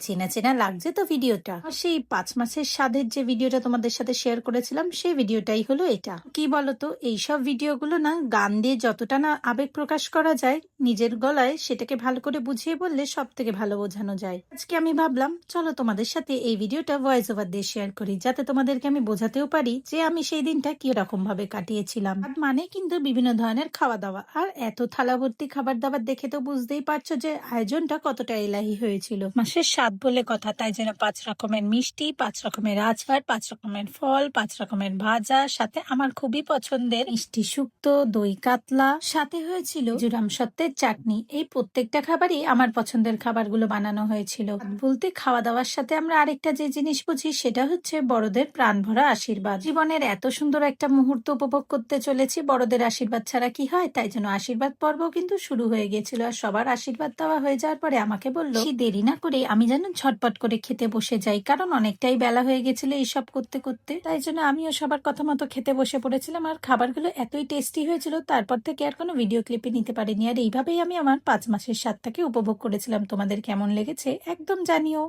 চেনা চেনা লাগছে তো ভিডিওটা। আর সেই 5 মাসের স্বাদের যে ভিডিওটা তোমাদের সাথে শেয়ার করেছিলাম সেই ভিডিওটাই হলো এটা। কি বলতো, এইসব ভিডিওগুলো না গান দিয়ে যতটা না আবেগ প্রকাশ করা যায়, নিজের গলায় সেটাকে ভালো করে বুঝিয়ে বললে সব থেকে ভালো বোঝানো যায়। আজকে আমি ভাবলাম চলো তোমাদের সাথে এই ভিডিওটা ভয়েস ওভার দিয়ে শেয়ার করি, যাতে তোমাদেরকে আমি বোঝাতেও পারি যে আমি সেই দিনটা কি রকম ভাবে কাটিয়েছিলাম। আর মানে কিন্তু বিভিন্ন ধরনের খাওয়া দাওয়া, আর এত থালা ভর্তি খাবার দাবার দেখে তো বুঝতেই পারছো যে আয়োজনটা কতটা এলাহি হয়েছিল। মাসের স্বাদ বলে কথা, তাই যেন 5 রকমের মিষ্টি, 5 রকমের আচার, 5 রকমের ফল, 5 রকমের ভাজা, সাথে আমার খুবই পছন্দের মিষ্টি শুক্তো, দই কাতলা, সাথে হয়েছিল জুরাম সত্ত্বের চাটনি। এই প্রত্যেকটা খাবারই আমার পছন্দের খাবারগুলো বানানো হয়েছিল। বলতে খাওয়া দাওয়ার সাথে আমরা আরেকটা যে জিনিস বুঝি সেটা হচ্ছে বড়দের প্রাণ ভরা আশীর্বাদ। জীবনের এত সুন্দর একটা মুহূর্ত উপভোগ করতে চলেছি, বড়দের আশীর্বাদ ছাড়া কি হয়? তাই জন্য আশীর্বাদ পর্ব কিন্তু শুরু হয়ে গেছিল। আর সবার আশীর্বাদ দেওয়া হয়ে যাওয়ার পরে আমাকে বলল দেরি না করে আমি যেন ঝটপট করে খেতে বসে যাই, কারণ অনেকটাই বেলা হয়ে গেছিল এইসব করতে করতে। তাই জন্য আমিও সবার কথা মতো খেতে বসে পড়েছিলাম। আর খাবারগুলো এতই টেস্টি হয়েছিল, তারপর থেকে আর কোনো ভিডিও ক্লিপে নিতে পারিনি। আর এইভাবেই আমি আমার 5 মাসের স্বাদটাকে উপভোগ করেছিলাম। তোমাদের কেমন লেগেছে একদম জানিও।